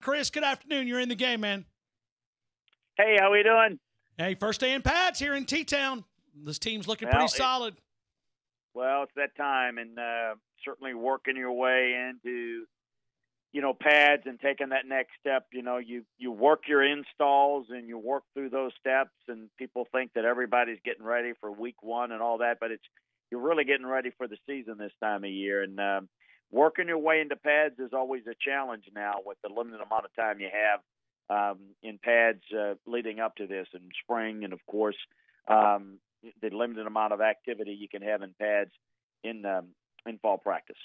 Chris, good afternoon. You're in the game, man. Hey, how we doing? Hey, first day in pads here in T-Town. This team's looking Well, pretty solid. Well, it's that time, and certainly working your way into, pads and taking that next step. You work your installs and you work through those steps, and people think that everybody's getting ready for week one and all that, but you're really getting ready for the season this time of year. And working your way into pads is always a challenge now with the limited amount of time you have in pads leading up to this in spring, and of course the limited amount of activity you can have in pads in fall practice.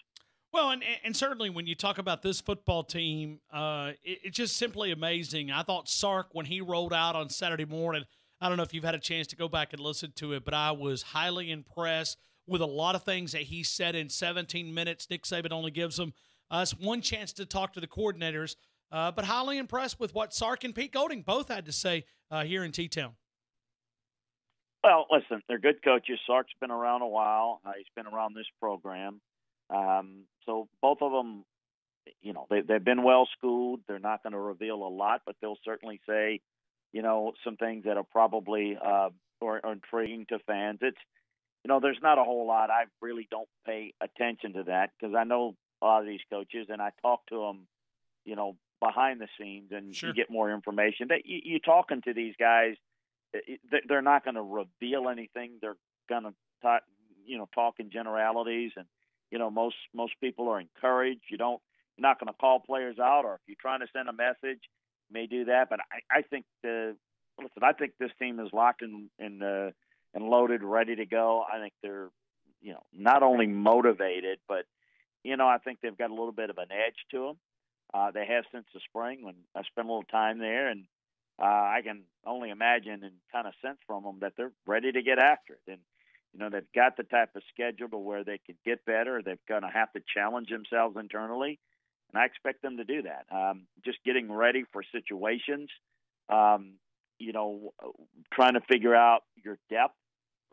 Well, and certainly when you talk about this football team, it's just simply amazing. I thought Sark, when he rolled out on Saturday morning, I don't know if you've had a chance to go back and listen to it, but I was highly impressed with a lot of things that he said in 17 minutes. Nick Saban only gives us one chance to talk to the coordinators, but highly impressed with what Sark and Pete Golding both had to say here in T-Town. Well, listen, they're good coaches. Sark's been around a while. He's been around this program. So both of them, they've been well-schooled. They're not going to reveal a lot, but they'll certainly say, some things that are probably are intriguing to fans. It's, there's not a whole lot. I really don't pay attention to that because I know a lot of these coaches, and I talk to them, behind the scenes, and Sure. You get more information. That you talking to these guys, they're not going to reveal anything. They're going to talk in generalities, and most people are encouraged. You're not going to call players out, or if you're trying to send a message, you may do that. But I think I think this team is locked and loaded, ready to go. I think they're not only motivated, but I think they've got a little bit of an edge to them. They have since the spring when I spent a little time there, and I can only imagine and kind of sense from them that they're ready to get after it. And, they've got the type of schedule to where they could get better. They're going to have to challenge themselves internally, and I expect them to do that. Just getting ready for situations, trying to figure out your depth,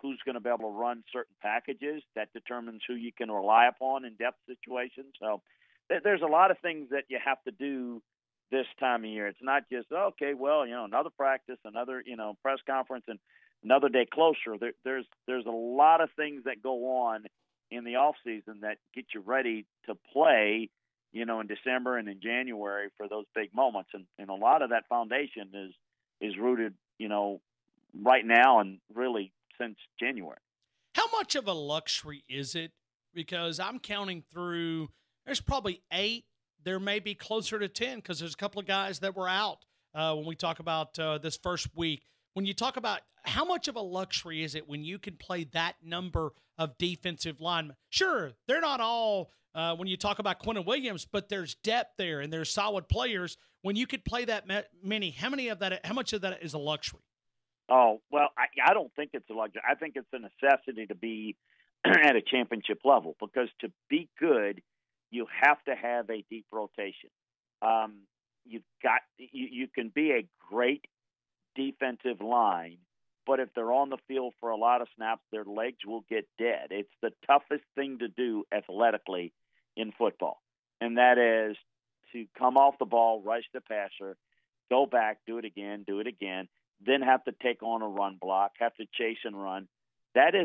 who's going to be able to run certain packages. That determines who you can rely upon in depth situations. So there's a lot of things that you have to do this time of year. It's not just, okay, well, another practice, another, press conference, and another day closer. There's a lot of things that go on in the off season that get you ready to play, in December and in January for those big moments. And a lot of that foundation is rooted, right now and really since January. How much of a luxury is it? Because I'm counting through, there's probably 8. There may be closer to 10 because there's a couple of guys that were out when we talk about this first week. When you talk about how much of a luxury is it when you can play that number of defensive linemen? Sure, they're not all when you talk about Quentin Williams, but there's depth there and there's solid players. When you could play that many, how much of that is a luxury? Oh, well, I don't think it's a luxury. I think it's a necessity to be at a championship level because to be good, you have to have a deep rotation. You can be a great defensive line, but if they're on the field for a lot of snaps, their legs will get dead. It's the toughest thing to do athletically in football, and that is to come off the ball, rush the passer, go back, do it again, then have to take on a run block, have to chase and run. That's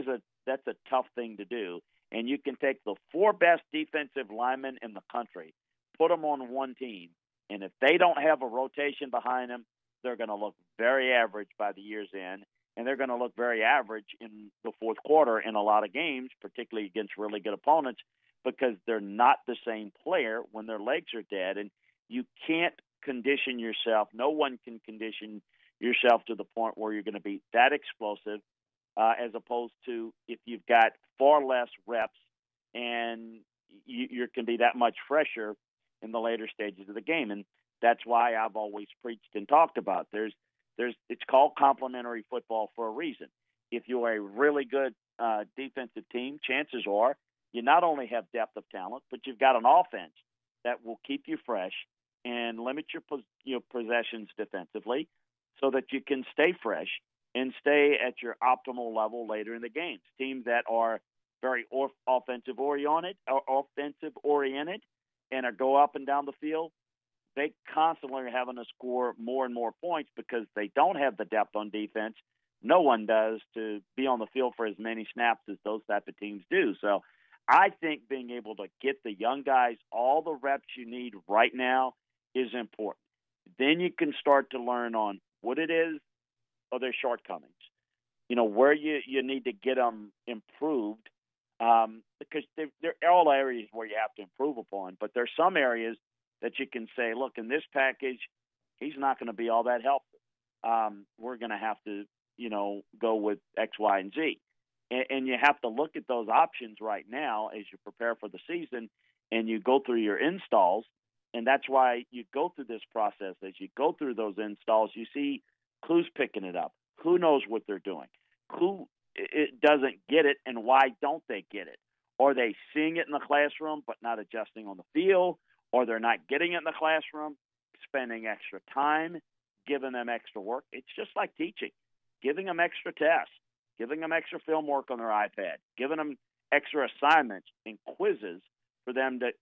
a tough thing to do. And you can take the 4 best defensive linemen in the country, put them on one team, and if they don't have a rotation behind them, they're going to look very average by the year's end, and they're going to look very average in the fourth quarter in a lot of games, particularly against really good opponents, because they're not the same player when their legs are dead. And you can't condition yourself. No one can condition yourself to the point where you're going to be that explosive as opposed to if you've got far less reps and you can be that much fresher in the later stages of the game. And that's why I've always preached and talked about it's called complementary football for a reason. If you're a really good defensive team, chances are you not only have depth of talent, but you've got an offense that will keep you fresh and limit your possessions defensively so that you can stay fresh and stay at your optimal level later in the games. Teams that are very offensive oriented and go up and down the field, they constantly are having to score more and more points because they don't have the depth on defense. No one does to be on the field for as many snaps as those type of teams do. So I think being able to get the young guys all the reps you need right now is important. Then you can start to learn on what it is or their shortcomings. Where you need to get them improved, because they're all areas where you have to improve upon. But there's some areas that you can say, look, in this package, he's not going to be all that helpful. We're going to have to, go with X, Y, and Z. And you have to look at those options right now as you prepare for the season and you go through your installs. And that's why you go through this process. As you go through those installs, you see who's picking it up, who knows what they're doing, who it doesn't get it, and why don't they get it? Are they seeing it in the classroom but not adjusting on the field? Or they're not getting it in the classroom, spending extra time, giving them extra work? It's just like teaching, giving them extra tests, giving them extra film work on their iPad, giving them extra assignments and quizzes for them to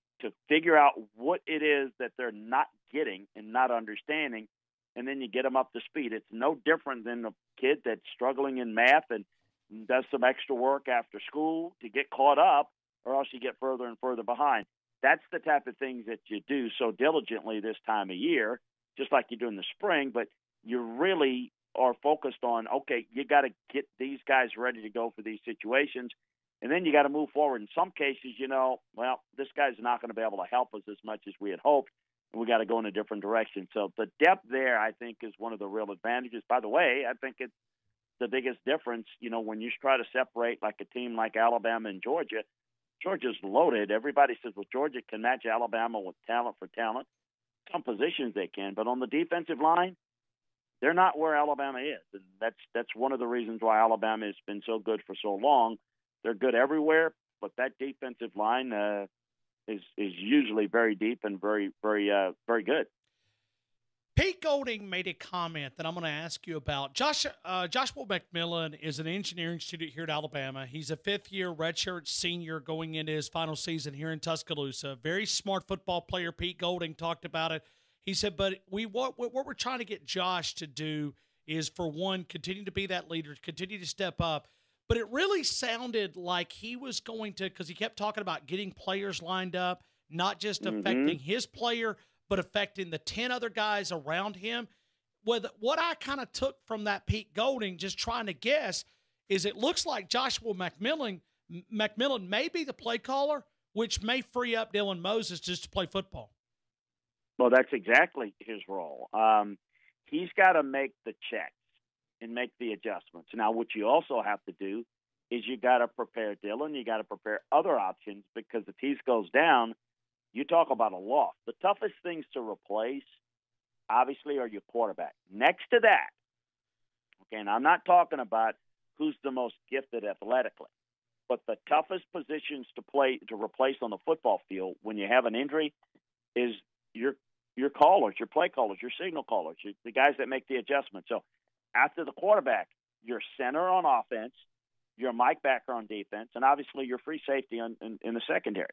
figure out what it is that they're not getting and not understanding, and then you get them up to speed. It's no different than a kid that's struggling in math and does some extra work after school to get caught up, or else you get further and further behind. That's the type of things that you do so diligently this time of year, just like you do in the spring, but you really are focused on, okay, you got to get these guys ready to go for these situations, and then you got to move forward. In some cases, this guy's not going to be able to help us as much as we had hoped, and we got to go in a different direction. So the depth there, I think, is one of the real advantages. By the way, I think it's the biggest difference, when you try to separate like a team like Alabama and Georgia. Georgia's loaded. Everybody says, well, Georgia can match Alabama with talent for talent. Some positions they can, but on the defensive line, they're not where Alabama is. And that's one of the reasons why Alabama has been so good for so long. They're good everywhere, but that defensive line is usually very deep and very, very, very good. Pete Golding made a comment that I'm going to ask you about. Joshua McMillan is an engineering student here at Alabama. He's a fifth-year redshirt senior going into his final season here in Tuscaloosa. Very smart football player. Pete Golding talked about it. He said, but what we're trying to get Josh to do is, for one, continue to be that leader, continue to step up. But it really sounded like he was going to, because he kept talking about getting players lined up, not just affecting his player, but affecting the 10 other guys around him. What I kind of took from that Pete Golding, just trying to guess, is it looks like Joshua McMillan may be the play caller, which may free up Dylan Moses just to play football. Well, that's exactly his role. He's got to make the checks and make the adjustments. Now, what you also have to do is you got to prepare Dylan. You got to prepare other options, because if he goes down, you talk about a loss. The toughest things to replace, obviously, are your quarterback. Next to that, okay, and I'm not talking about who's the most gifted athletically, but the toughest positions to replace on the football field when you have an injury is your callers, your play callers, your signal callers, the guys that make the adjustments. So after the quarterback, your center on offense, your Mike backer on defense, and obviously your free safety in the secondary.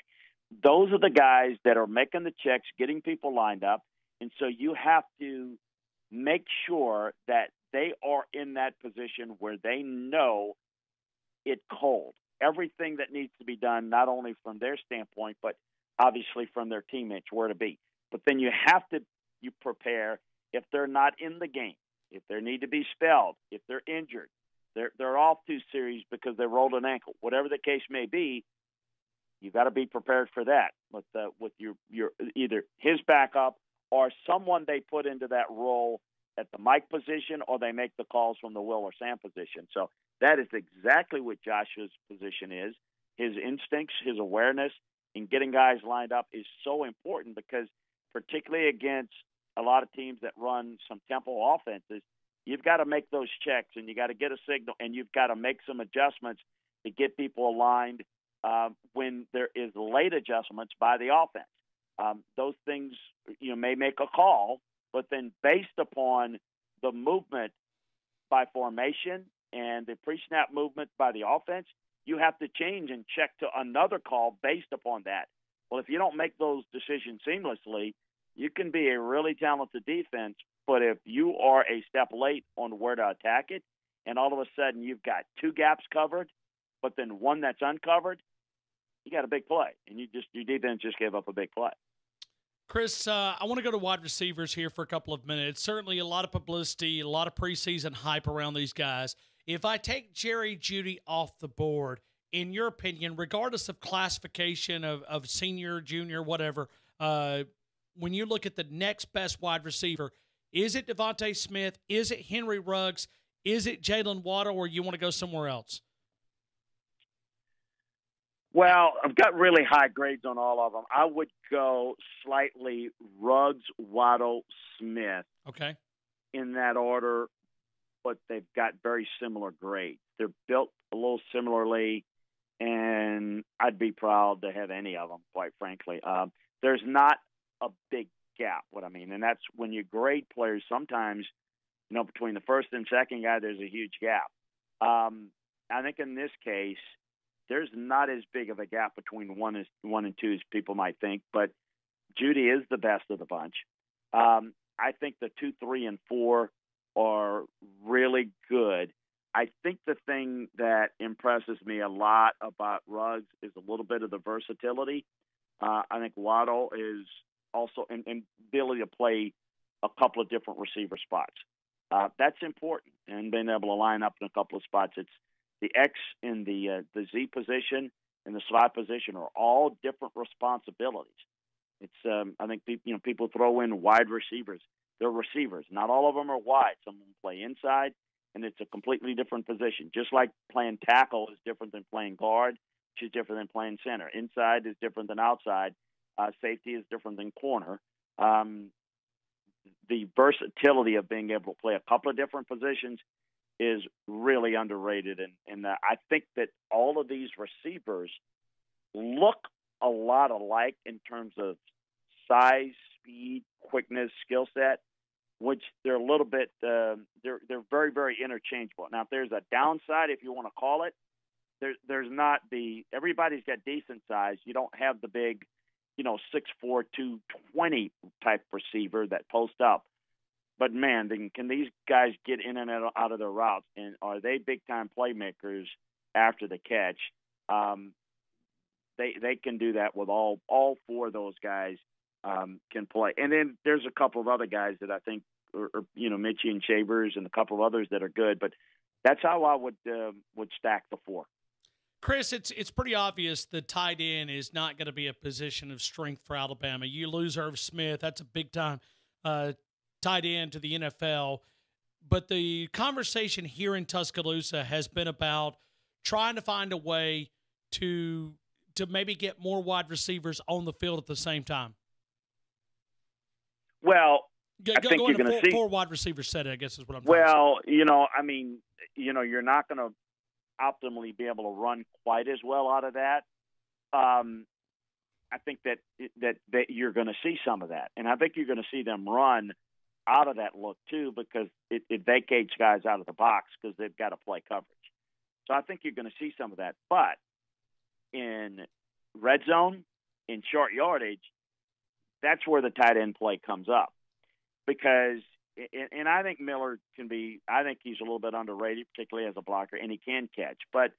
Those are the guys that are making the checks, getting people lined up. And so you have to make sure that they are in that position where they know it cold. Everything that needs to be done, not only from their standpoint, but obviously from their teammates, where to be. But then you prepare if they're not in the game, if they need to be spelled, if they're injured, they're off 2 series because they rolled an ankle, whatever the case may be. You got to be prepared for that with your either his backup or someone they put into that role at the Mike position, or they make the calls from the Will or Sam position. So that is exactly what Joshua's position is. His instincts, his awareness in getting guys lined up is so important, because particularly against a lot of teams that run some tempo offenses, you've got to make those checks, and you got to get a signal, and you've got to make some adjustments to get people aligned when there is late adjustments by the offense. Those things may make a call, but then based upon the movement by formation and the pre-snap movement by the offense, you have to change and check to another call based upon that. Well, if you don't make those decisions seamlessly, You can be a really talented defense, but if you are a step late on where to attack it, and all of a sudden you've got two gaps covered, but then one that's uncovered, you got a big play, and your defense just gave up a big play. Chris, I want to go to wide receivers here for a couple of minutes. Certainly a lot of publicity, a lot of preseason hype around these guys. If I take Jerry Jeudy off the board, in your opinion, regardless of classification of senior, junior, whatever, when you look at the next best wide receiver, is it Devontae Smith? Is it Henry Ruggs? Is it Jalen Waddle, or you want to go somewhere else? Well, I've got really high grades on all of them. I would go slightly Ruggs, Waddle, Smith. Okay. In that order, but they've got very similar grades. They're built a little similarly, and I'd be proud to have any of them, quite frankly. There's not a big gap, what I mean, and that's when you grade players sometimes, between the first and second guy, there's a huge gap. I think in this case, there's not as big of a gap between one and two as people might think, but Jeudy is the best of the bunch. I think the 2, 3, and 4 are really good. I think the thing that impresses me a lot about Ruggs is a little bit of the versatility. I think Waddle is also an ability to play a couple of different receiver spots. That's important, and being able to line up in a couple of spots. It's the X and the Z position and the slot position are all different responsibilities. It's I think people throw in wide receivers. They're receivers. Not all of them are wide. Some of them play inside, and it's a completely different position. Just like playing tackle is different than playing guard, which is different than playing center. Inside is different than outside. Safety is different than corner. The versatility of being able to play a couple of different positions is really underrated. And I think that all of these receivers look a lot alike in terms of size, speed, quickness, skill set, which they're a little bit they're very, very interchangeable. Now, if there's a downside, if you want to call it, there's not everybody's got decent size. You don't have the big, 6'4", 220 type receiver that post up. But, man, can these guys get in and out of their routes, and are they big-time playmakers after the catch? They can do that with all four of those guys can play. And then there's a couple of other guys that I think are Mitchie and Shavers and a couple of others that are good. But that's how I would stack the four. Chris, it's pretty obvious the tight end is not going to be a position of strength for Alabama. You lose Irv Smith. That's a big-time tight end to the NFL. But the conversation here in Tuscaloosa has been about trying to find a way to maybe get more wide receivers on the field at the same time. Well, I think you're going to see 4 wide receiver set, I guess is what I'm trying to say. Well, you're not going to optimally be able to run quite as well out of that. I think that you're going to see some of that. And I think you're going to see them run out of that look too, because it vacates guys out of the box because they've got to play coverage. So I think you're going to see some of that. But in red zone, in short yardage, that's where the tight end play comes up. Because, and I think Miller I think he's a little bit underrated, particularly as a blocker, and he can catch. But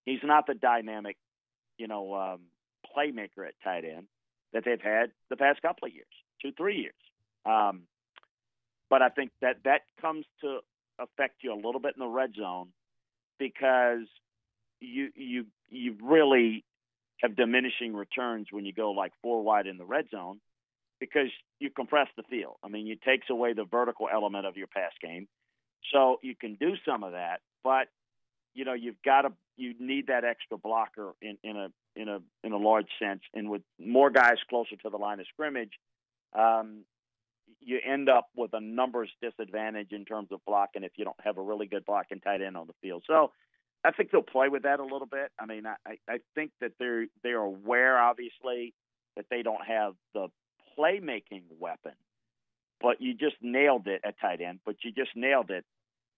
he's not the dynamic, playmaker at tight end that they've had the past couple of years, 2-3 years. But I think that comes to affect you a little bit in the red zone because you really have diminishing returns when you go like 4 wide in the red zone because you compress the field. I mean, it takes away the vertical element of your pass game. So you can do some of that, but you need that extra blocker in a large sense. And with more guys closer to the line of scrimmage, you end up with a numbers disadvantage in terms of blocking if you don't have a really good blocking tight end on the field. So I think they'll play with that a little bit. I mean, I think that they're aware, obviously, that they don't have the playmaking weapon, but you just nailed it at tight end. But you just nailed it.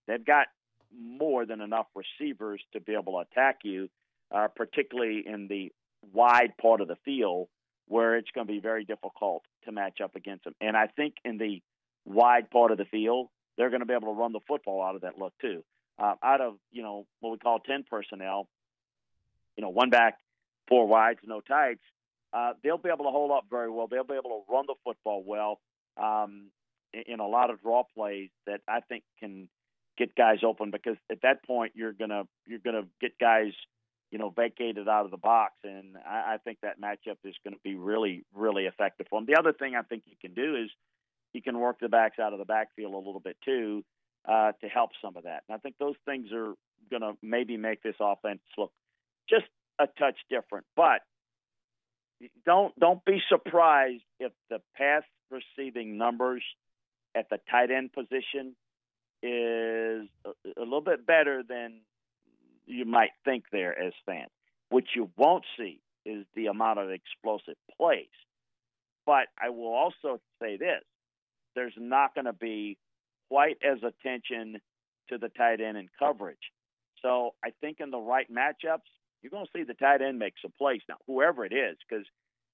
They've got more than enough receivers to be able to attack you, particularly in the wide part of the field where it's going to be very difficult to match up against them. And I think in the wide part of the field, they're going to be able to run the football out of that look too. Out of, what we call 10 personnel, one back, four wides, no tights, they'll be able to hold up very well. They'll be able to run the football well in a lot of draw plays that I think can get guys open, because at that point you're gonna get guys vacated out of the box, and I think that matchup is going to be really, really effective for them. The other thing I think you can do is you can work the backs out of the backfield a little bit too to help some of that. And I think those things are going to maybe make this offense look just a touch different. But don't be surprised if the pass receiving numbers at the tight end position is a little bit better than you might think there as fans. What you won't see is the amount of explosive plays. But I will also say this: there's not going to be quite as attention to the tight end in coverage. So I think in the right matchups, you're going to see the tight end make some plays. Now, whoever it is, because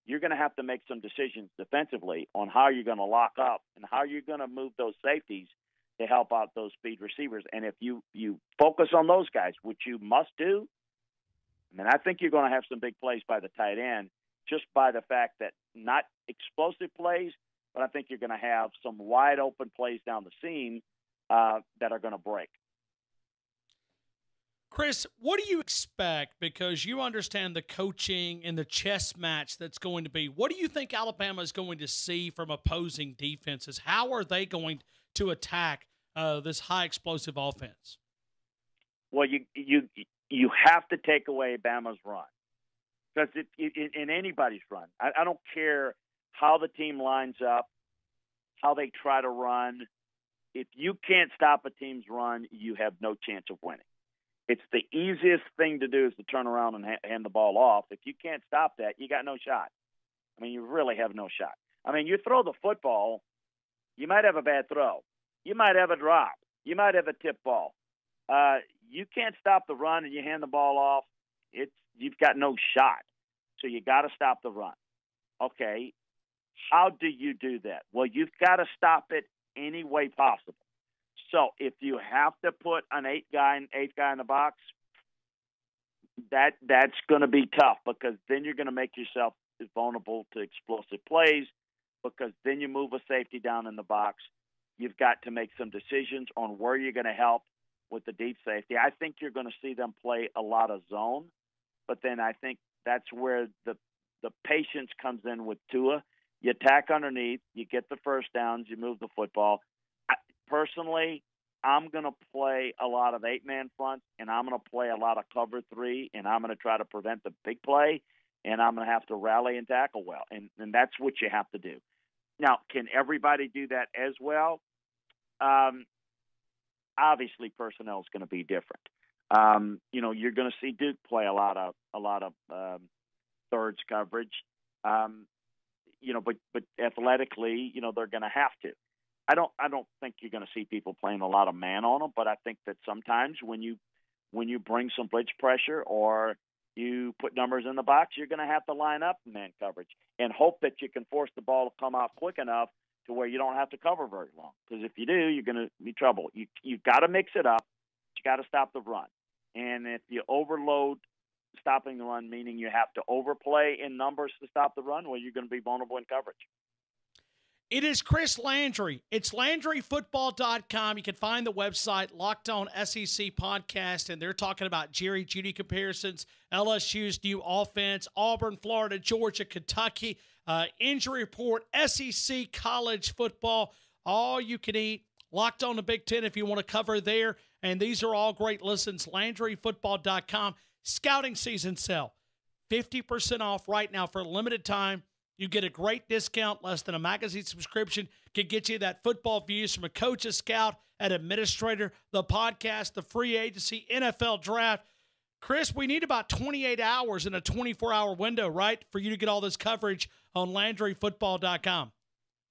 you're going to have to make some decisions defensively on how you're going to lock up and how you're going to move those safeties to help out those speed receivers. And if you focus on those guys, which you must do, I think you're going to have some big plays by the tight end, just by the fact that not explosive plays, but I think you're going to have some wide open plays down the seam that are going to break. Chris, what do you expect? Because you understand the coaching and the chess match that's going to be. What do you think Alabama is going to see from opposing defenses? How are they going to attack this high explosive offense? Well, you have to take away Bama's run, because in anybody's run, I don't care how the team lines up, how they try to run. If you can't stop a team's run, you have no chance of winning. It's the easiest thing to do is to turn around and hand the ball off. If you can't stop that, you got no shot. You really have no shot. You throw the football, you might have a bad throw. You might have a drop. You might have a tip ball. You can't stop the run and you hand the ball off. You've got no shot. So you got to stop the run. Okay, how do you do that? Well, you've got to stop it any way possible. So if you have to put an eighth guy in the box, that's going to be tough, because then you're going to make yourself vulnerable to explosive plays, because then you move a safety down in the box. You've got to make some decisions on where you're going to help with the deep safety. I think you're going to see them play a lot of zone, but then I think that's where the patience comes in with Tua. You attack underneath, you get the first downs, you move the football. Personally, I'm going to play a lot of eight-man fronts, and I'm going to play a lot of cover three, and I'm going to try to prevent the big play, and I'm going to have to rally and tackle well, and that's what you have to do. Now, can everybody do that as well? Obviously, personnel is going to be different. You're going to see Duke play a lot of thirds coverage. But athletically, they're going to have to. I don't think you're going to see people playing a lot of man on them, but I think that sometimes when you bring some blitz pressure or you put numbers in the box, you're going to have to line up in man coverage and hope that you can force the ball to come out quick enough to where you don't have to cover very long. Because if you do, you're going to be trouble. You've got to mix it up. You got to stop the run. And if you overload stopping the run, meaning you have to overplay in numbers to stop the run, well, you're going to be vulnerable in coverage. It is Chris Landry. It's LandryFootball.com. You can find the website, Locked On SEC Podcast, and they're talking about Jerry Jeudy comparisons, LSU's new offense, Auburn, Florida, Georgia, Kentucky, injury report, SEC college football, all you can eat. Locked On the Big Ten if you want to cover there. And these are all great listens. LandryFootball.com. Scouting season sale. 50% off right now for a limited time. You get a great discount, less than a magazine subscription. Can get you that football views from a coach, a scout, an administrator, the podcast, the free agency, NFL draft. Chris, we need about 28 hours in a 24-hour window, right, for you to get all this coverage on LandryFootball.com.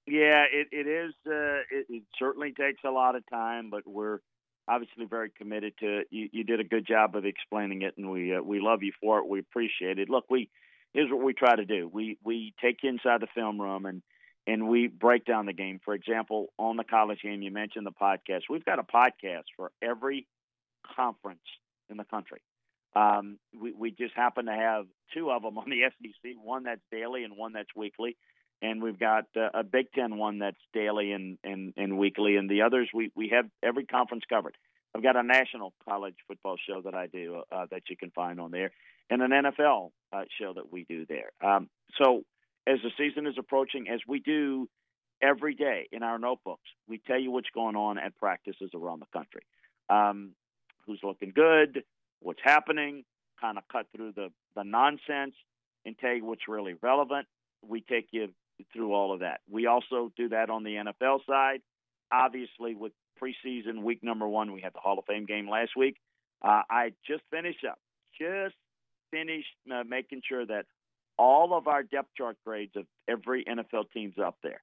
Yeah, it is. It certainly takes a lot of time, but we're obviously very committed to it. You did a good job of explaining it, and we love you for it. We appreciate it. Look, we here's what we try to do. We take you inside the film room and we break down the game. For example, on the college game, you mentioned the podcast. We've got a podcast for every conference in the country. We just happen to have two of them on the SEC, one that's daily and one that's weekly. And we've got a Big Ten one that's daily and weekly. And the others, we have every conference covered. I've got a national college football show that I do that you can find on there, and an NFL show that we do there. So as the season is approaching, as we do every day in our notebooks, we tell you what's going on at practices around the country. Who's looking good, what's happening, kind of cut through the nonsense and tell you what's really relevant. We take you through all of that. We also do that on the NFL side. Obviously, with preseason week number 1, we had the Hall of Fame game last week. I just finished making sure that all of our depth chart grades of every NFL team's up there.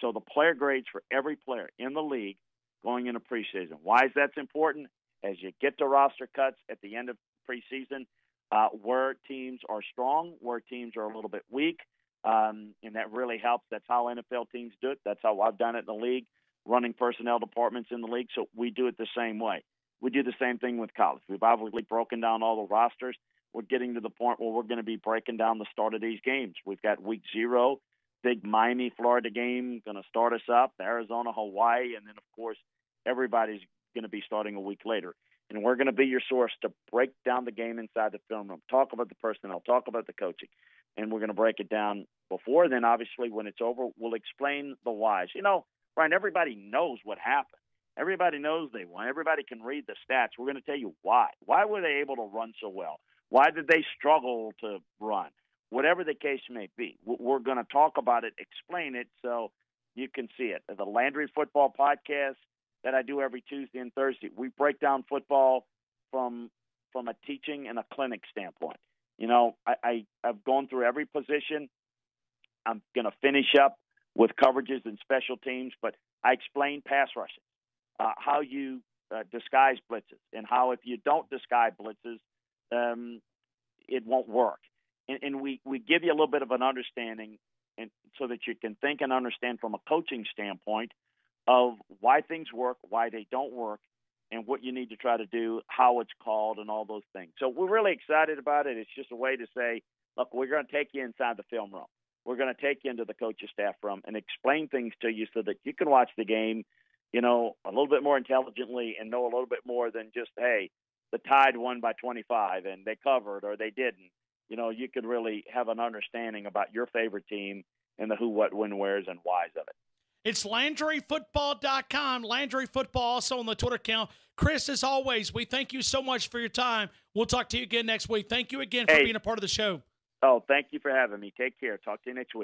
So the player grades for every player in the league going into preseason. Why is that important? As you get to roster cuts at the end of preseason, where teams are strong, where teams are a little bit weak, and that really helps. That's how NFL teams do it. That's how I've done it in the league, running personnel departments in the league. So we do it the same way. We do the same thing with college. We've obviously broken down all the rosters. We're getting to the point where we're going to be breaking down the start of these games. We've got week 0, big Miami, Florida game going to start us up, Arizona, Hawaii, and then, of course, everybody's going to be starting a week later. And we're going to be your source to break down the game inside the film room, talk about the personnel, talk about the coaching, and we're going to break it down before. Then, obviously, when it's over, we'll explain the whys. You know, Ryan, everybody knows what happened. Everybody knows they won. Everybody can read the stats. We're going to tell you why. Why were they able to run so well? Why did they struggle to run? Whatever the case may be, we're going to talk about it, explain it so you can see it. The Landry Football Podcast that I do every Tuesday and Thursday, we break down football from a teaching and a clinic standpoint. You know, I've gone through every position. I'm going to finish up with coverages and special teams, but I explain pass rushing, how you disguise blitzes, and how if you don't disguise blitzes, it won't work. And we give you a little bit of an understanding, and so that you can think and understand from a coaching standpoint of why things work, why they don't work, and what you need to try to do, how it's called, and all those things. So we're really excited about it. It's just a way to say, look, we're going to take you inside the film room. We're going to take you into the coach's staff room and explain things to you so that you can watch the game, you know, a little bit more intelligently and know a little bit more than just, hey, the Tide won by 25 and they covered or they didn't. You know, you can really have an understanding about your favorite team and the who, what, when, wheres, and whys of it. It's LandryFootball.com. Landry Football also on the Twitter account. Chris, as always, we thank you so much for your time. We'll talk to you again next week. Thank you again for being a part of the show. Oh, thank you for having me. Take care. Talk to you next week.